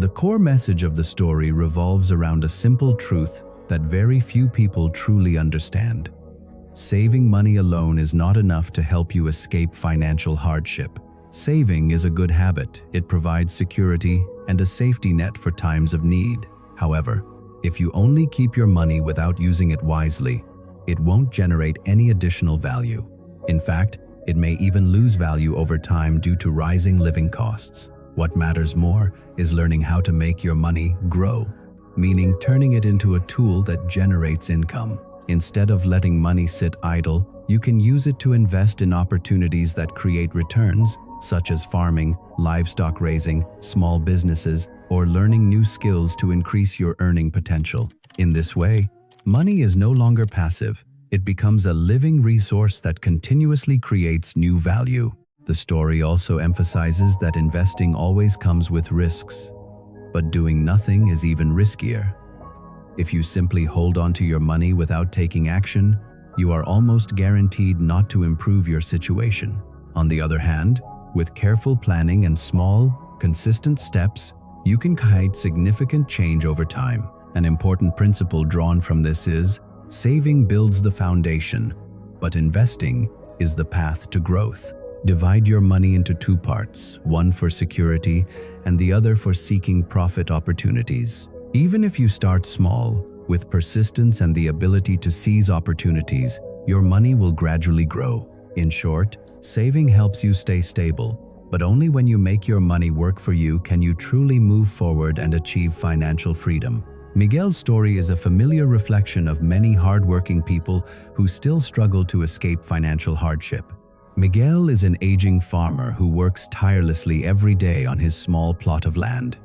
The core message of the story revolves around a simple truth that very few people truly understand. Saving money alone is not enough to help you escape financial hardship. Saving is a good habit. It provides security and a safety net for times of need. However, if you only keep your money without using it wisely, it won't generate any additional value. In fact, it may even lose value over time due to rising living costs. What matters more is learning how to make your money grow, meaning turning it into a tool that generates income. Instead of letting money sit idle, you can use it to invest in opportunities that create returns, such as farming, livestock raising, small businesses, or learning new skills to increase your earning potential. In this way, money is no longer passive. It becomes a living resource that continuously creates new value. The story also emphasizes that investing always comes with risks, but doing nothing is even riskier. If you simply hold on to your money without taking action, you are almost guaranteed not to improve your situation. On the other hand, with careful planning and small, consistent steps, you can create significant change over time. An important principle drawn from this is, saving builds the foundation, but investing is the path to growth. Divide your money into two parts, one for security and the other for seeking profit opportunities. Even if you start small, with persistence and the ability to seize opportunities, your money will gradually grow. In short, saving helps you stay stable, but only when you make your money work for you can you truly move forward and achieve financial freedom. Miguel's story is a familiar reflection of many hardworking people who still struggle to escape financial hardship. Miguel is an aging farmer who works tirelessly every day on his small plot of land.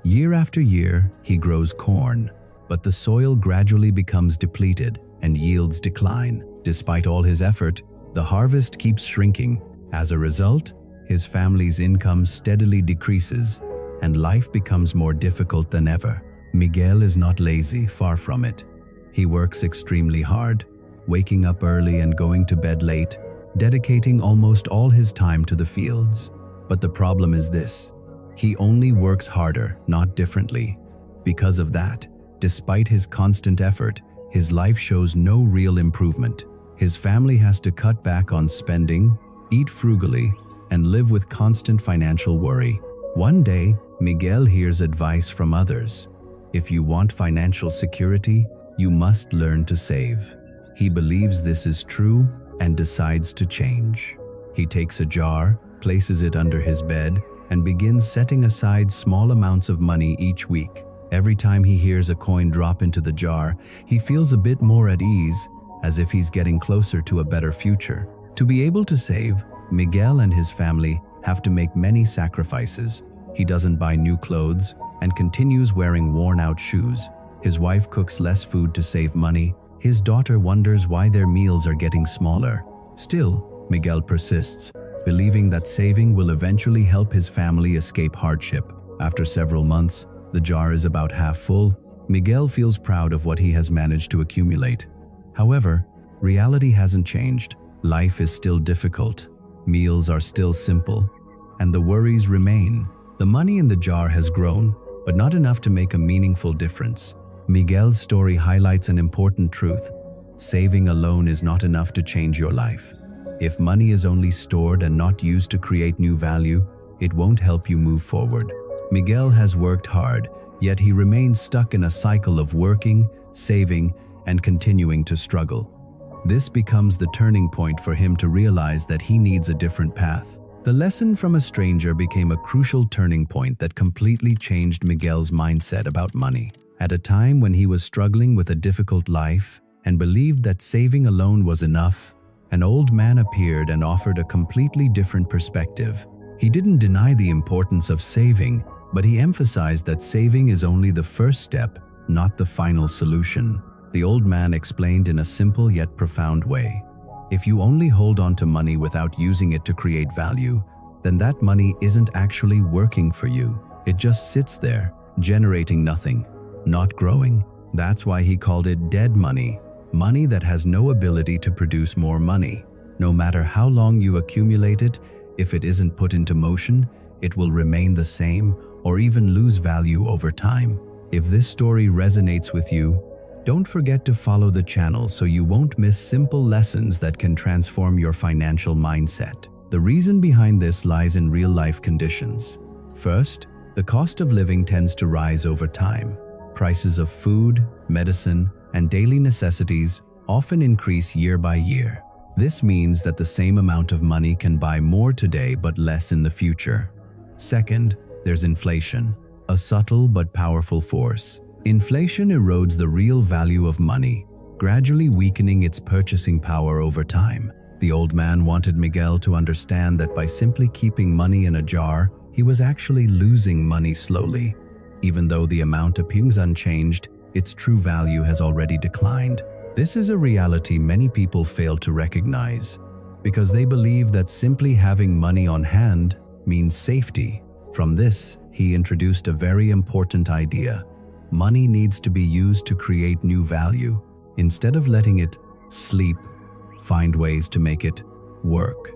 Year after year, he grows corn, but the soil gradually becomes depleted and yields decline. Despite all his effort, the harvest keeps shrinking. As a result, his family's income steadily decreases, and life becomes more difficult than ever. Miguel is not lazy, far from it. He works extremely hard, waking up early and going to bed late, dedicating almost all his time to the fields. But the problem is this: he only works harder, not differently. Because of that, despite his constant effort, his life shows no real improvement. His family has to cut back on spending, eat frugally, and live with constant financial worry. One day, Miguel hears advice from others. If you want financial security, you must learn to save. He believes this is true and decides to change. He takes a jar, places it under his bed, and begins setting aside small amounts of money each week. Every time he hears a coin drop into the jar, he feels a bit more at ease, as if he's getting closer to a better future. To be able to save, Miguel and his family have to make many sacrifices. He doesn't buy new clothes and continues wearing worn-out shoes. His wife cooks less food to save money. His daughter wonders why their meals are getting smaller. Still, Miguel persists, believing that saving will eventually help his family escape hardship. After several months, the jar is about half full. Miguel feels proud of what he has managed to accumulate. However, reality hasn't changed. Life is still difficult. Meals are still simple, and the worries remain. The money in the jar has grown, but not enough to make a meaningful difference. Miguel's story highlights an important truth. Saving alone is not enough to change your life. If money is only stored and not used to create new value, it won't help you move forward. Miguel has worked hard, yet he remains stuck in a cycle of working, saving, and continuing to struggle. This becomes the turning point for him to realize that he needs a different path. The lesson from a stranger became a crucial turning point that completely changed Miguel's mindset about money. At a time when he was struggling with a difficult life and believed that saving alone was enough, an old man appeared and offered a completely different perspective. He didn't deny the importance of saving, but he emphasized that saving is only the first step, not the final solution. The old man explained in a simple yet profound way. If you only hold on to money without using it to create value, then that money isn't actually working for you. It just sits there, generating nothing, not growing. That's why he called it dead money, money that has no ability to produce more money. No matter how long you accumulate it, if it isn't put into motion, it will remain the same, or even lose value over time. If this story resonates with you, don't forget to follow the channel so you won't miss simple lessons that can transform your financial mindset. The reason behind this lies in real-life conditions. First, the cost of living tends to rise over time. Prices of food, medicine, and daily necessities often increase year by year. This means that the same amount of money can buy more today but less in the future. Second, there's inflation, a subtle but powerful force. Inflation erodes the real value of money, gradually weakening its purchasing power over time. The old man wanted Miguel to understand that by simply keeping money in a jar, he was actually losing money slowly. Even though the amount appears unchanged, its true value has already declined. This is a reality many people fail to recognize, because they believe that simply having money on hand means safety. From this, he introduced a very important idea. Money needs to be used to create new value. Instead of letting it sleep, find ways to make it work.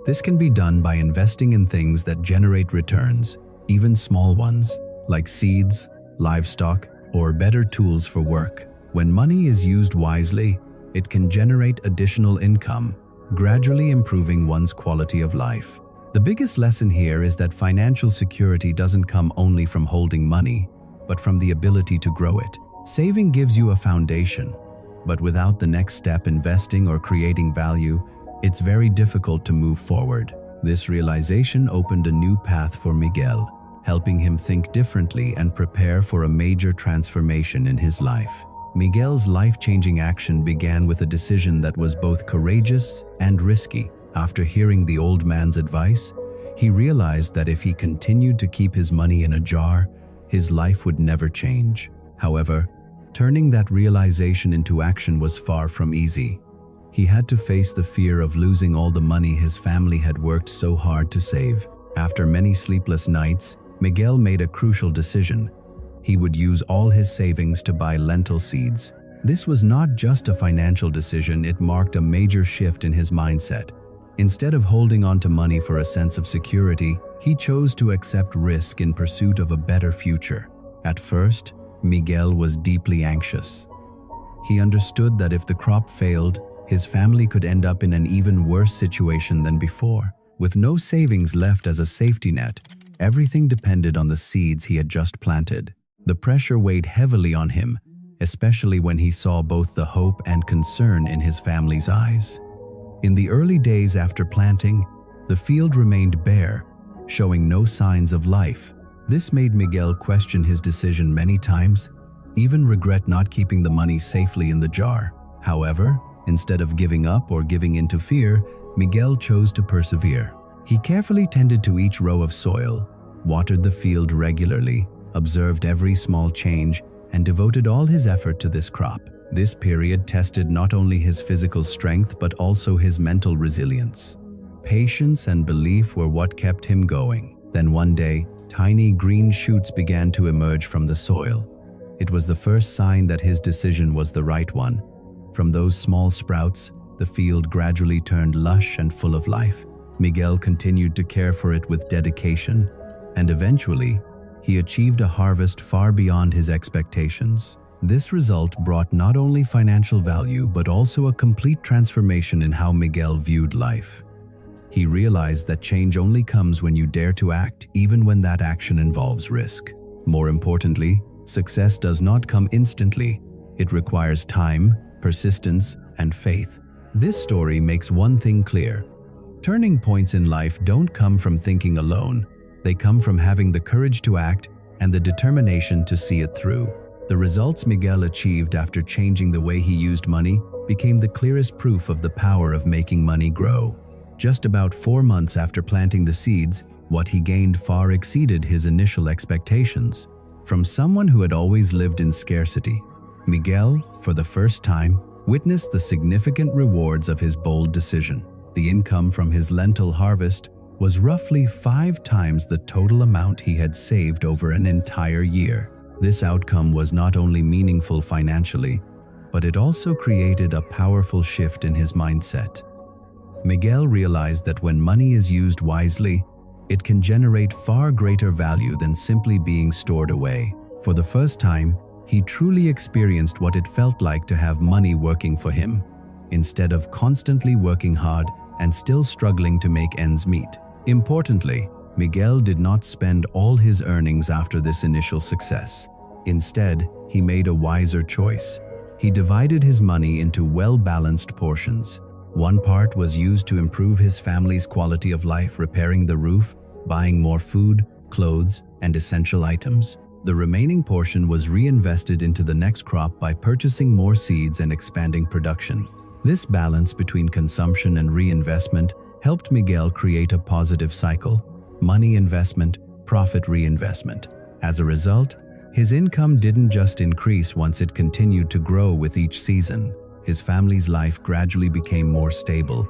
This can be done by investing in things that generate returns, even small ones, like seeds, livestock, or better tools for work. When money is used wisely, it can generate additional income, gradually improving one's quality of life. The biggest lesson here is that financial security doesn't come only from holding money, but from the ability to grow it. Saving gives you a foundation, but without the next step, investing or creating value, it's very difficult to move forward. This realization opened a new path for Miguel, helping him think differently and prepare for a major transformation in his life. Miguel's life-changing action began with a decision that was both courageous and risky. After hearing the old man's advice, he realized that if he continued to keep his money in a jar, his life would never change. However, turning that realization into action was far from easy. He had to face the fear of losing all the money his family had worked so hard to save. After many sleepless nights, Miguel made a crucial decision. He would use all his savings to buy lentil seeds. This was not just a financial decision, it marked a major shift in his mindset. Instead of holding on to money for a sense of security, he chose to accept risk in pursuit of a better future. At first, Miguel was deeply anxious. He understood that if the crop failed, his family could end up in an even worse situation than before. With no savings left as a safety net, everything depended on the seeds he had just planted. The pressure weighed heavily on him, especially when he saw both the hope and concern in his family's eyes. In the early days after planting, the field remained bare, showing no signs of life. This made Miguel question his decision many times, even regret not keeping the money safely in the jar. However, instead of giving up or giving in to fear, Miguel chose to persevere. He carefully tended to each row of soil, watered the field regularly, observed every small change, and devoted all his effort to this crop. This period tested not only his physical strength but also his mental resilience. Patience and belief were what kept him going. Then one day, tiny green shoots began to emerge from the soil. It was the first sign that his decision was the right one. From those small sprouts, the field gradually turned lush and full of life. Miguel continued to care for it with dedication, and eventually, he achieved a harvest far beyond his expectations. This result brought not only financial value but also a complete transformation in how Miguel viewed life. He realized that change only comes when you dare to act, even when that action involves risk. More importantly, success does not come instantly. It requires time, persistence, and faith. This story makes one thing clear. Turning points in life don't come from thinking alone. They come from having the courage to act and the determination to see it through. The results Miguel achieved after changing the way he used money became the clearest proof of the power of making money grow. Just about 4 months after planting the seeds, what he gained far exceeded his initial expectations. From someone who had always lived in scarcity, Miguel, for the first time, witnessed the significant rewards of his bold decision. The income from his lentil harvest was roughly 5 times the total amount he had saved over an entire year. This outcome was not only meaningful financially, but it also created a powerful shift in his mindset. Miguel realized that when money is used wisely, it can generate far greater value than simply being stored away. For the first time, he truly experienced what it felt like to have money working for him, instead of constantly working hard and still struggling to make ends meet. Importantly, Miguel did not spend all his earnings after this initial success. Instead, he made a wiser choice. He divided his money into well-balanced portions. One part was used to improve his family's quality of life, repairing the roof, buying more food, clothes, and essential items. The remaining portion was reinvested into the next crop by purchasing more seeds and expanding production. This balance between consumption and reinvestment helped Miguel create a positive cycle: money investment, profit reinvestment. As a result, his income didn't just increase once it continued to grow with each season. His family's life gradually became more stable,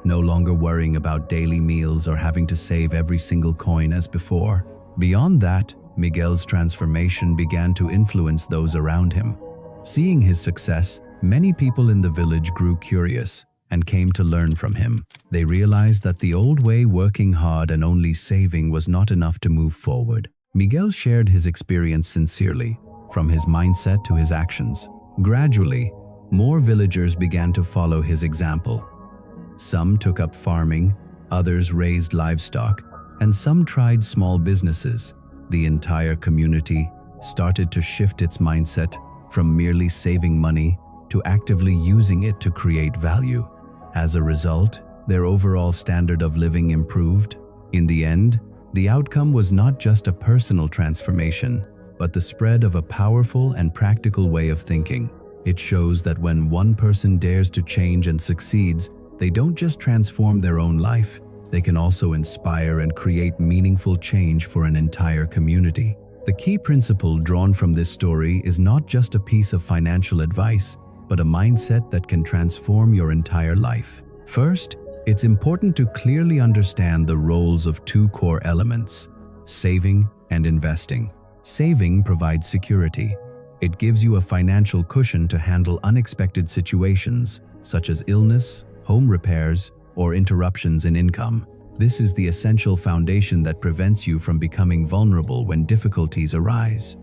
no longer worrying about daily meals or having to save every single coin as before. Beyond that, Miguel's transformation began to influence those around him. Seeing his success, many people in the village grew curious and came to learn from him. They realized that the old way, working hard and only saving, was not enough to move forward. Miguel shared his experience sincerely, from his mindset to his actions. Gradually, more villagers began to follow his example. Some took up farming, others raised livestock, and some tried small businesses. The entire community started to shift its mindset from merely saving money to actively using it to create value. As a result, their overall standard of living improved. In the end, the outcome was not just a personal transformation, but the spread of a powerful and practical way of thinking. It shows that when one person dares to change and succeeds, they don't just transform their own life, they can also inspire and create meaningful change for an entire community. The key principle drawn from this story is not just a piece of financial advice, but a mindset that can transform your entire life. First, it's important to clearly understand the roles of two core elements: saving and investing. Saving provides security. It gives you a financial cushion to handle unexpected situations, such as illness, home repairs, or interruptions in income. This is the essential foundation that prevents you from becoming vulnerable when difficulties arise.